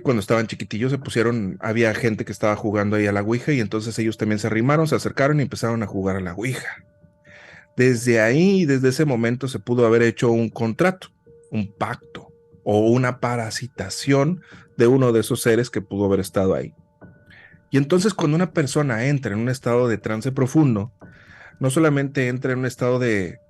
cuando estaban chiquitillos había gente que estaba jugando ahí a la Ouija y entonces ellos también se arrimaron, se acercaron y empezaron a jugar a la Ouija. Desde ahí, desde ese momento se pudo haber hecho un contrato, un pacto o una parasitación de uno de esos seres que pudo haber estado ahí. Y entonces cuando una persona entra en un estado de trance profundo, no solamente entra en un estado de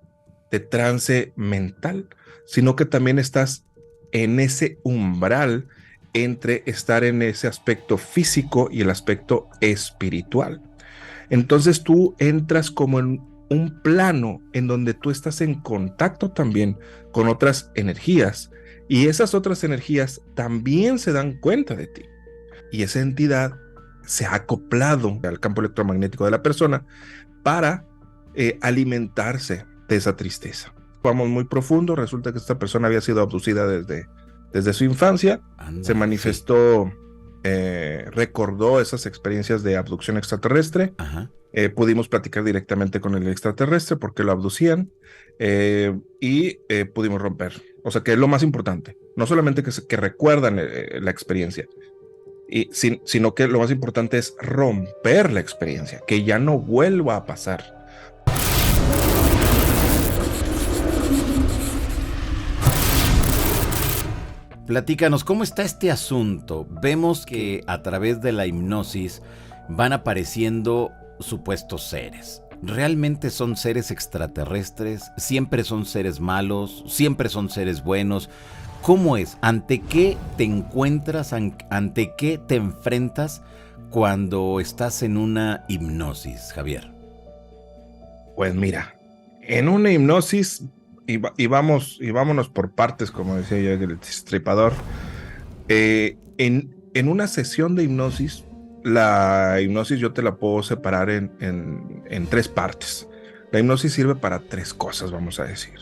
trance mental, sino que también estás en ese umbral entre estar en ese aspecto físico y el aspecto espiritual. Entonces tú entras como en un plano en donde tú estás en contacto también con otras energías y esas otras energías también se dan cuenta de ti y esa entidad se ha acoplado al campo electromagnético de la persona para alimentarse de esa tristeza. Vamos muy profundo, resulta que esta persona había sido abducida desde su infancia, se manifestó, recordó esas experiencias de abducción extraterrestre, pudimos platicar directamente con el extraterrestre porque lo abducían y pudimos romper. O sea que es lo más importante, no solamente que recuerdan la experiencia, sino que lo más importante es romper la experiencia, que ya no vuelva a pasar. Platícanos, ¿cómo está este asunto? Vemos que a través de la hipnosis van apareciendo supuestos seres. ¿Realmente son seres extraterrestres? ¿Siempre son seres malos? ¿Siempre son seres buenos? ¿Cómo es? ¿Ante qué te encuentras? ¿Ante qué te enfrentas cuando estás en una hipnosis, Javier? Pues mira, en una hipnosis, y vámonos por partes, como decía yo, el destripador. En una sesión de hipnosis, la hipnosis yo te la puedo separar en tres partes. La hipnosis sirve para tres cosas, vamos a decir.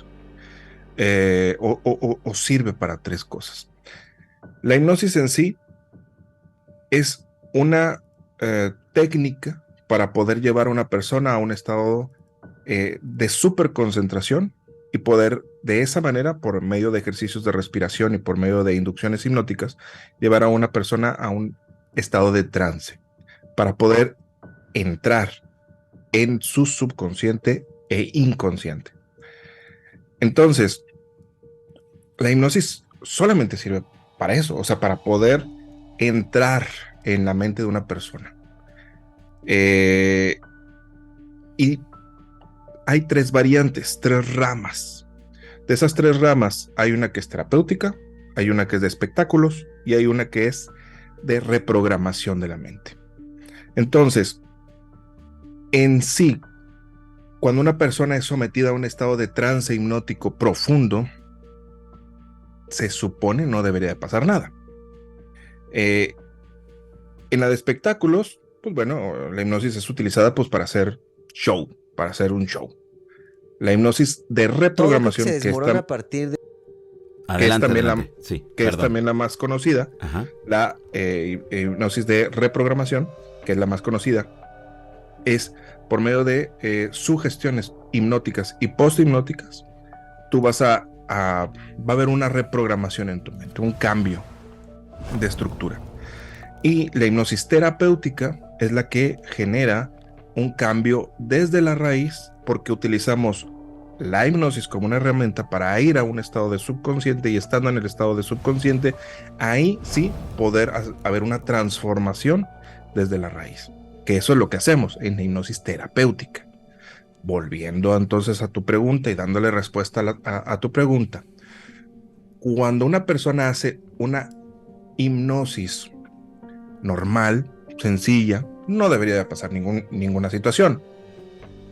O sirve para tres cosas. La hipnosis en sí es una técnica para poder llevar a una persona a un estado de súper concentración y poder de esa manera, por medio de ejercicios de respiración y por medio de inducciones hipnóticas, llevar a una persona a un estado de trance para poder entrar en su subconsciente e inconsciente. Entonces, la hipnosis solamente sirve para eso, o sea, para poder entrar en la mente de una persona. Y hay tres variantes, tres ramas. De esas tres ramas hay una que es terapéutica, hay una que es de espectáculos y hay una que es de reprogramación de la mente. Entonces, en sí, cuando una persona es sometida a un estado de trance hipnótico profundo, se supone no debería de pasar nada. En la de espectáculos, pues bueno, la hipnosis es utilizada pues para hacer show, para hacer un show. La hipnosis de reprogramación, se desmorona a partir de... Adelante, adelante. Sí, es también la más conocida, la hipnosis de reprogramación, que es la más conocida, es por medio de sugestiones hipnóticas y post-hipnóticas, tú va a haber una reprogramación en tu mente, un cambio de estructura. Y la hipnosis terapéutica es la que genera un cambio desde la raíz, porque utilizamos la hipnosis como una herramienta para ir a un estado de subconsciente, y estando en el estado de subconsciente, ahí sí poder haber una transformación desde la raíz, que eso es lo que hacemos en la hipnosis terapéutica. Volviendo entonces a tu pregunta y dándole respuesta a tu pregunta, cuando una persona hace una hipnosis normal, sencilla, no debería de pasar ninguna situación.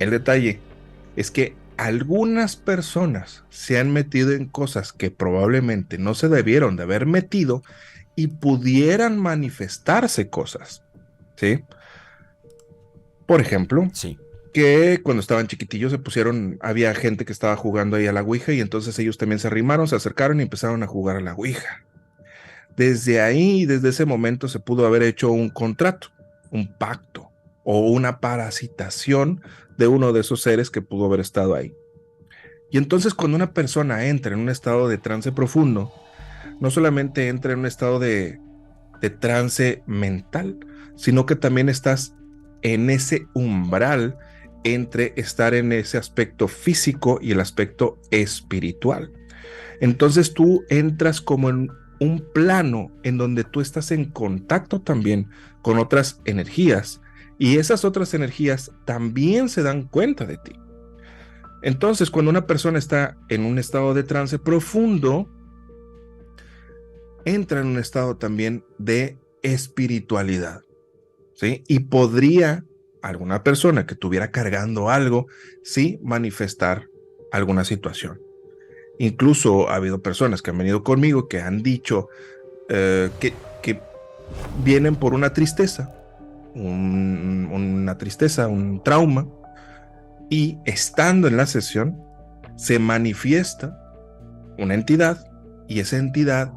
El detalle es que algunas personas se han metido en cosas que probablemente no se debieron de haber metido y pudieran manifestarse cosas, ¿sí? Por ejemplo, que cuando estaban chiquitillos había gente que estaba jugando ahí a la Ouija y entonces ellos también se arrimaron, se acercaron y empezaron a jugar a la Ouija. Desde ahí, desde ese momento se pudo haber hecho un contrato, un pacto o una parasitación de uno de esos seres que pudo haber estado ahí. Y entonces cuando una persona entra en un estado de trance profundo, no solamente entra en un estado de de trance mental, sino que también estás en ese umbral entre estar en ese aspecto físico y el aspecto espiritual. Entonces tú entras como en un plano en donde tú estás en contacto también con otras energías, y esas otras energías también se dan cuenta de ti. Entonces, cuando una persona está en un estado de trance profundo, entra en un estado también de espiritualidad, ¿sí? Y podría alguna persona que estuviera cargando algo, sí, manifestar alguna situación. Incluso ha habido personas que han venido conmigo que han dicho que vienen por una tristeza, una tristeza, un trauma, y estando en la sesión se manifiesta una entidad, y esa entidad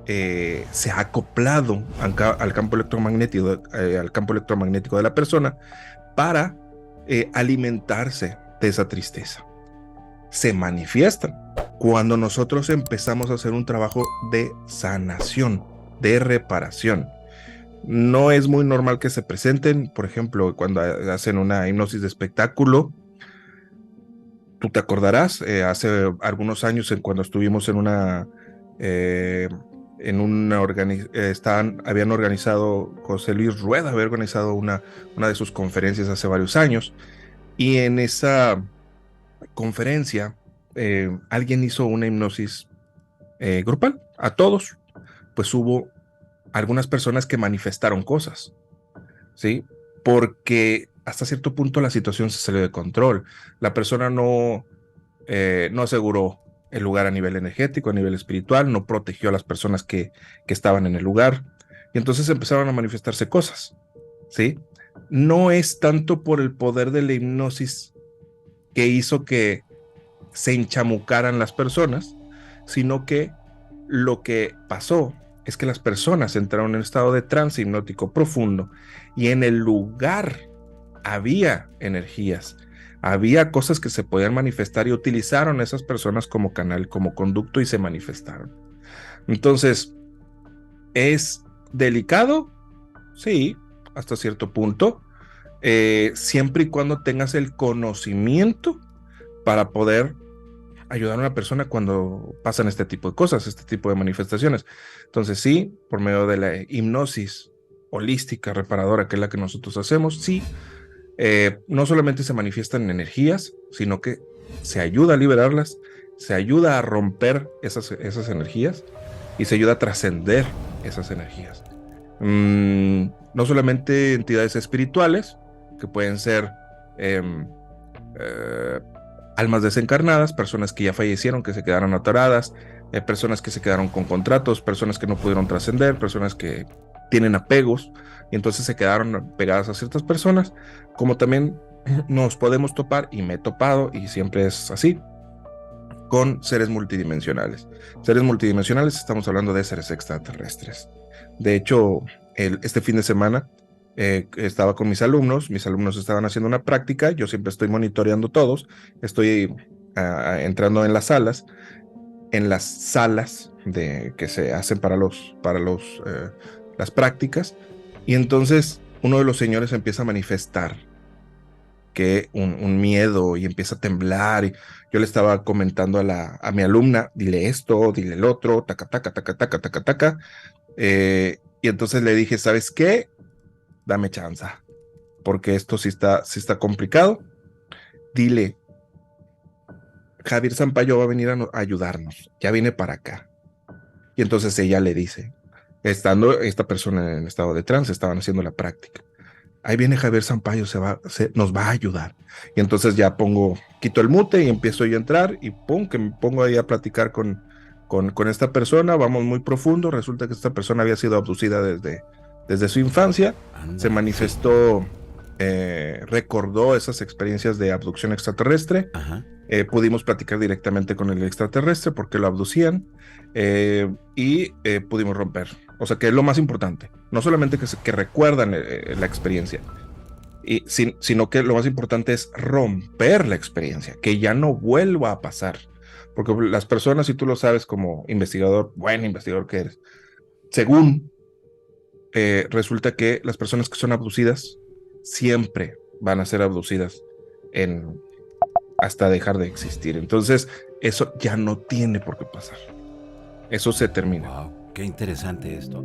se ha acoplado al campo electromagnético de la persona para alimentarse de esa tristeza. Se manifiestan cuando nosotros empezamos a hacer un trabajo de sanación, de reparación. No es muy normal que se presenten, por ejemplo, cuando hacen una hipnosis de espectáculo. Tú te acordarás, hace algunos años, cuando estuvimos en una habían organizado, José Luis Rueda había organizado una de sus conferencias hace varios años, y en esa conferencia alguien hizo una hipnosis grupal a todos. Pues hubo algunas personas que manifestaron cosas, ¿sí? Porque hasta cierto punto la situación se salió de control. La persona no aseguró el lugar a nivel energético, a nivel espiritual, no protegió a las personas que estaban en el lugar, y entonces empezaron a manifestarse cosas, ¿sí? No es tanto por el poder de la hipnosis que hizo que se enchamucaran las personas, sino que lo que pasó es que las personas entraron en un estado de trance hipnótico profundo, y en el lugar había energías, había cosas que se podían manifestar, y utilizaron a esas personas como canal, como conducto, y se manifestaron. Entonces, ¿es delicado? Sí, hasta cierto punto, siempre y cuando tengas el conocimiento para poder ayudar a una persona cuando pasan este tipo de cosas, este tipo de manifestaciones. Entonces sí, por medio de la hipnosis holística reparadora, que es la que nosotros hacemos, sí, no solamente se manifiestan energías, sino que se ayuda a liberarlas, se ayuda a romper esas energías, y se ayuda a trascender esas energías. No solamente entidades espirituales, que pueden ser almas desencarnadas, personas que ya fallecieron, que se quedaron atoradas, personas que se quedaron con contratos, personas que no pudieron trascender, personas que tienen apegos y entonces se quedaron pegadas a ciertas personas, como también nos podemos topar, y me he topado, y siempre es así, con seres multidimensionales. Seres multidimensionales, estamos hablando de seres extraterrestres. De hecho, este fin de semana estaba con mis alumnos estaban haciendo una práctica, yo siempre estoy monitoreando todos, estoy entrando en las salas que se hacen para las prácticas, y entonces uno de los señores empieza a manifestar que un miedo, y empieza a temblar, y yo le estaba comentando a mi alumna, dile esto, dile el otro, taca, taca, taca, taca, taca, taca, y entonces le dije, ¿sabes qué? Dame chance, porque esto sí está complicado. Dile, Javier Sampaio va a venir a ayudarnos, ya viene para acá. Y entonces ella le dice, estando esta persona en estado de trance, estaban haciendo la práctica, ahí viene Javier Sampaio, nos va a ayudar. Y entonces ya quito el mute y empiezo yo a entrar, y pum, que me pongo ahí a platicar con esta persona, vamos muy profundo. Resulta que esta persona había sido abducida desde su infancia. Se manifestó, recordó esas experiencias de abducción extraterrestre. Pudimos platicar directamente con el extraterrestre porque lo abducían, y pudimos romper. O sea, que es lo más importante, no solamente que recuerdan la experiencia, sino que lo más importante es romper la experiencia, que ya no vuelva a pasar. Porque las personas, si tú lo sabes como investigador, buen investigador que eres, según resulta que las personas que son abducidas siempre van a ser abducidas hasta dejar de existir. Entonces, eso ya no tiene por qué pasar. Eso se termina. Wow, qué interesante esto.